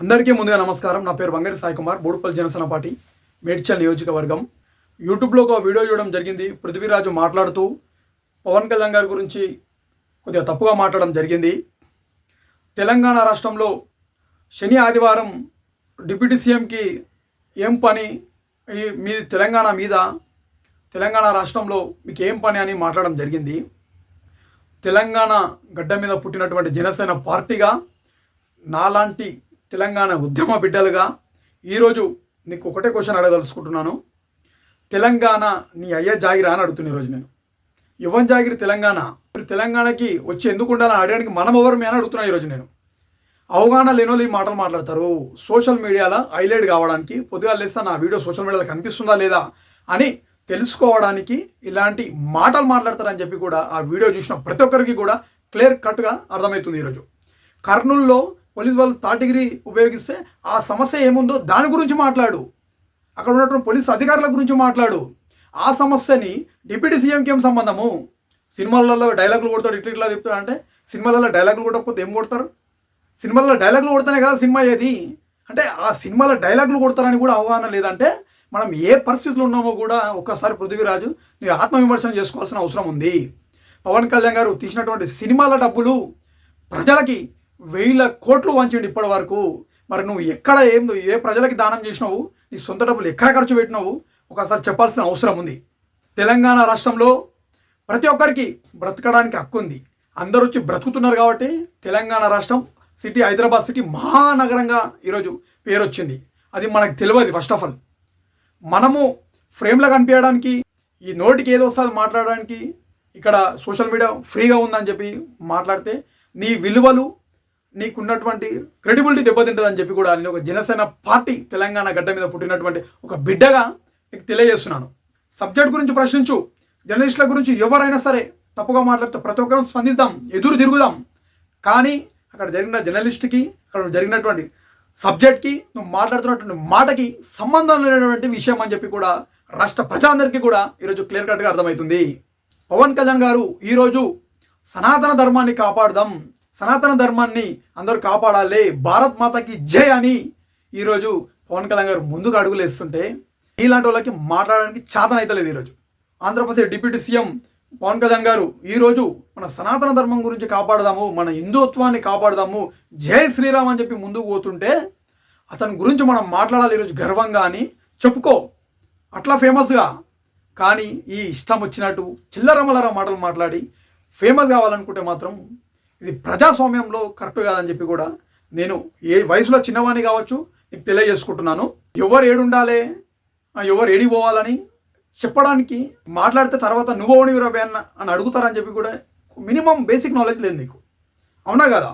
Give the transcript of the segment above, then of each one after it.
అందరికీ ముందుగా నమస్కారం. నా పేరు వంగరి సాయి కుమార్, బోడుపల్లి జనసేన పార్టీ మేడ్చల్ నియోజకవర్గం. యూట్యూబ్లో ఒక వీడియో చూడడం జరిగింది. పృథ్వీరాజు మాట్లాడుతూ పవన్ కళ్యాణ్ గారి గురించి కొద్దిగా తప్పుగా మాట్లాడడం జరిగింది. తెలంగాణ రాష్ట్రంలో శని ఆదివారం డిప్యూటీ సీఎంకి ఏం పని, మీ తెలంగాణ రాష్ట్రంలో మీకు ఏం పని అని మాట్లాడడం జరిగింది. తెలంగాణ గడ్డ మీద పుట్టినటువంటి జనసేన పార్టీగా నాలాంటి తెలంగాణ ఉద్యమ బిడ్డలుగా ఈరోజు నీకు ఒకటే క్వశ్చన్ అడగదలుచుకుంటున్నాను. తెలంగాణ నీ అయ్య జాగిరా అని అడుగుతున్నా ఈరోజు నేను. యువన్ జాగిరి తెలంగాణకి వచ్చి ఎందుకు ఉండాలని అడగడానికి మనం ఎవరు అని అడుగుతున్నాను ఈరోజు నేను. అవగాహన లేనోళ్ళు ఈ మాటలు మాట్లాడతారు. సోషల్ మీడియాలో హైలైట్ కావడానికి, పొద్దుగా లేస్తా నా వీడియో సోషల్ మీడియాలో కనిపిస్తుందా లేదా అని తెలుసుకోవడానికి ఇలాంటి మాటలు మాట్లాడతారని చెప్పి కూడా ఆ వీడియో చూసిన ప్రతి ఒక్కరికి కూడా క్లియర్ కట్గా అర్థమవుతుంది. ఈరోజు కర్నూలులో పోలీస్ వాళ్ళు థర్డ్ డిగ్రీ ఉపయోగిస్తే ఆ సమస్య ఏముందో దాని గురించి మాట్లాడు. అక్కడ ఉన్నటువంటి పోలీస్ అధికారుల గురించి మాట్లాడు. ఆ సమస్యని డిప్యూటీ సీఎంకి ఏం సంబంధము? సినిమాలలో డైలాగులు కొడతాడు, ఇట్లా చెప్తాడు. అంటే సినిమాలలో డైలాగులు కొట్టకపోతే ఏం కొడతారు? సినిమాలలో డైలాగులు కొడతానే కదా సినిమా ఏది. అంటే ఆ సినిమాలో డైలాగులు కొడతారని కూడా అవగాహన లేదంటే మనం ఏ పరిస్థితులు ఉన్నామో కూడా ఒక్కసారి పృథ్వీరాజు నీ ఆత్మవిమర్శన చేసుకోవాల్సిన అవసరం ఉంది. పవన్ కళ్యాణ్ గారు తీసినటువంటి సినిమాల డబ్బులు ప్రజలకి 1000 కోట్లు వంచండి ఇప్పటి వరకు. మరి నువ్వు ఎక్కడ ఏ ప్రజలకి దానం చేసినావు, నీ సొంత డబ్బులు ఎక్కడ ఖర్చు పెట్టినావు ఒకసారి చెప్పాల్సిన అవసరం ఉంది. తెలంగాణ రాష్ట్రంలో ప్రతి ఒక్కరికి బ్రతకడానికి హక్కు ఉంది. అందరూ వచ్చి బ్రతుకుతున్నారు కాబట్టి తెలంగాణ రాష్ట్రం సిటీ, హైదరాబాద్ సిటీ మహానగరంగా ఈరోజు పేరు వచ్చింది. అది మనకు తెలియదు. ఫస్ట్ ఆఫ్ ఆల్ మనము ఫ్రేమ్లో కనిపించడానికి, ఈ నోటికి ఏదో వస్తుంది మాట్లాడడానికి, ఇక్కడ సోషల్ మీడియా ఫ్రీగా ఉందని చెప్పి మాట్లాడితే నీ విలువలు, నీకున్నటువంటి క్రెడిబిలిటీ దెబ్బతింటుందని చెప్పి కూడా నేను ఒక జనసేన పార్టీ తెలంగాణ గడ్డ మీద పుట్టినటువంటి ఒక బిడ్డగా నీకు తెలియజేస్తున్నాను. సబ్జెక్ట్ గురించి ప్రశ్నించు. జర్నలిస్టుల గురించి ఎవరైనా సరే తప్పుగా మాట్లాడితే ప్రతి ఒక్కరం స్పందిద్దాం, ఎదురు తిరుగుదాం. కానీ అక్కడ జరిగిన జర్నలిస్ట్కి, అక్కడ జరిగినటువంటి సబ్జెక్ట్కి, నువ్వు మాట్లాడుతున్నటువంటి మాటకి సంబంధం లేనటువంటి విషయం అని చెప్పి కూడా రాష్ట్ర ప్రజలందరికీ కూడా ఈరోజు క్లియర్ కట్గా అర్థమవుతుంది. పవన్ కళ్యాణ్ గారు ఈరోజు సనాతన ధర్మాన్ని కాపాడదాం, సనాతన ధర్మాన్ని అందరూ కాపాడాలి, భారత్ మాతకి జై అని ఈరోజు పవన్ కళ్యాణ్ గారు ముందుకు అడుగులు వేస్తుంటే ఇలాంటి వాళ్ళకి మాట్లాడడానికి చేతన అయితే లేదు. ఈరోజు ఆంధ్రప్రదేశ్ డిప్యూటీ సీఎం పవన్ కళ్యాణ్ గారు ఈరోజు మన సనాతన ధర్మం గురించి కాపాడదాము, మన హిందుత్వాన్ని కాపాడదాము, జై శ్రీరామ్ అని చెప్పి ముందుకు పోతుంటే అతని గురించి మనం మాట్లాడాలి ఈరోజు గర్వంగా అని చెప్పుకో, అట్లా ఫేమస్గా. కానీ ఈ ఇష్టం వచ్చినట్టు చిల్లరమల్లర మాటలు మాట్లాడి ఫేమస్ కావాలనుకుంటే మాత్రం ఇది ప్రజాస్వామ్యంలో కరెక్ట్ కాదని చెప్పి కూడా నేను ఏ వయసులో చిన్నవాణి కావచ్చు నీకు తెలియజేసుకుంటున్నాను. ఎవరు ఏడుండాలి, ఎవరు ఏడికి పోవాలని చెప్పడానికి మాట్లాడితే తర్వాత నువ్వు ఓని విరాబే అని అడుగుతారని చెప్పి కూడా మినిమం బేసిక్ నాలెడ్జ్ లేదు నీకు. అవునా కదా?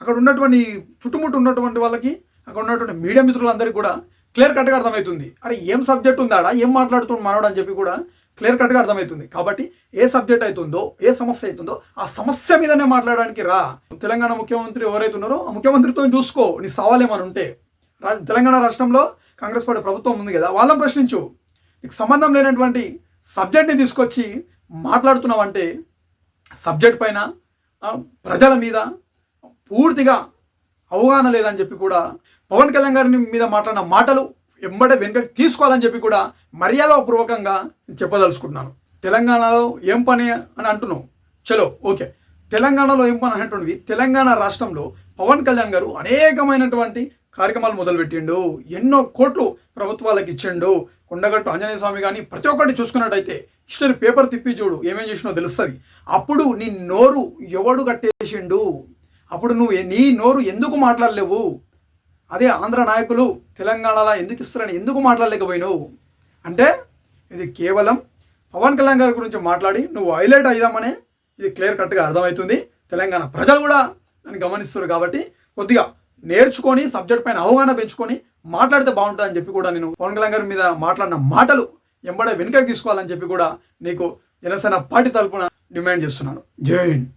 అక్కడ ఉన్నటువంటి చుట్టుముట్టు ఉన్నటువంటి వాళ్ళకి, అక్కడ ఉన్నటువంటి మీడియా మిత్రులందరికీ కూడా క్లియర్ కట్గా అర్థమవుతుంది. అరే ఏం సబ్జెక్ట్ ఉందాడా, ఏం మాట్లాడుతుంది మనోడు అని చెప్పి కూడా క్లియర్ కట్గా అర్థమవుతుంది. కాబట్టి ఏ సబ్జెక్ట్ అవుతుందో, ఏ సమస్య అవుతుందో ఆ సమస్య మీదనే మాట్లాడడానికి రా. తెలంగాణ ముఖ్యమంత్రి ఎవరైతే ఉన్నారో ఆ ముఖ్యమంత్రితో చూసుకో, నీ సవాలేమని ఉంటే. తెలంగాణ రాష్ట్రంలో కాంగ్రెస్ పార్టీ ప్రభుత్వం ఉంది కదా, వాళ్ళని ప్రశ్నించు. నీకు సంబంధం లేనటువంటి సబ్జెక్ట్ని తీసుకొచ్చి మాట్లాడుతున్నావంటే సబ్జెక్ట్ పైన, ప్రజల మీద పూర్తిగా అవగాహన లేదని చెప్పి కూడా పవన్ కళ్యాణ్ గారి మీద మాట్లాడిన మాటలు వెంబడే వెనుకకి తీసుకోవాలని చెప్పి కూడా మర్యాదపూర్వకంగా చెప్పదలుచుకుంటున్నాను. తెలంగాణలో ఏం పని అని అంటున్నావు, చలో ఓకే. తెలంగాణలో ఏం పని అనేటువంటివి, తెలంగాణ రాష్ట్రంలో పవన్ కళ్యాణ్ గారు అనేకమైనటువంటి కార్యక్రమాలు మొదలుపెట్టిండు, ఎన్నో కోట్లు ప్రభుత్వాలకు ఇచ్చిండు. కొండగట్టు ఆంజనేయ స్వామి కానీ ప్రతి ఒక్కటి చూసుకున్నట్టయితే హిస్టరీ పేపర్ తిప్పి చూడు, ఏమేం చేసినో తెలుస్తుంది. అప్పుడు నీ నోరు ఎవడు కట్టేసిండు, అప్పుడు నీ నోరు ఎందుకు మాట్లాడలేవు? అదే ఆంధ్ర నాయకులు తెలంగాణలో ఎందుకు ఇస్తారని ఎందుకు మాట్లాడలేకపోయినావు అంటే ఇది కేవలం పవన్ కళ్యాణ్ గారి గురించి మాట్లాడి నువ్వు హైలైట్ అయిదామనే ఇది క్లియర్ కట్గా అర్థమవుతుంది. తెలంగాణ ప్రజలు కూడా దాన్ని గమనిస్తారు. కాబట్టి కొద్దిగా నేర్చుకొని సబ్జెక్ట్ పైన అవగాహన పెంచుకొని మాట్లాడితే బాగుంటుందని చెప్పి కూడా నేను పవన్ కళ్యాణ్ గారి మీద మాట్లాడిన మాటలు వెంబడే వెనుకకి తీసుకోవాలని చెప్పి కూడా నీకు జనసేన పార్టీ తరపున డిమాండ్ చేస్తున్నాను. జై హింద్.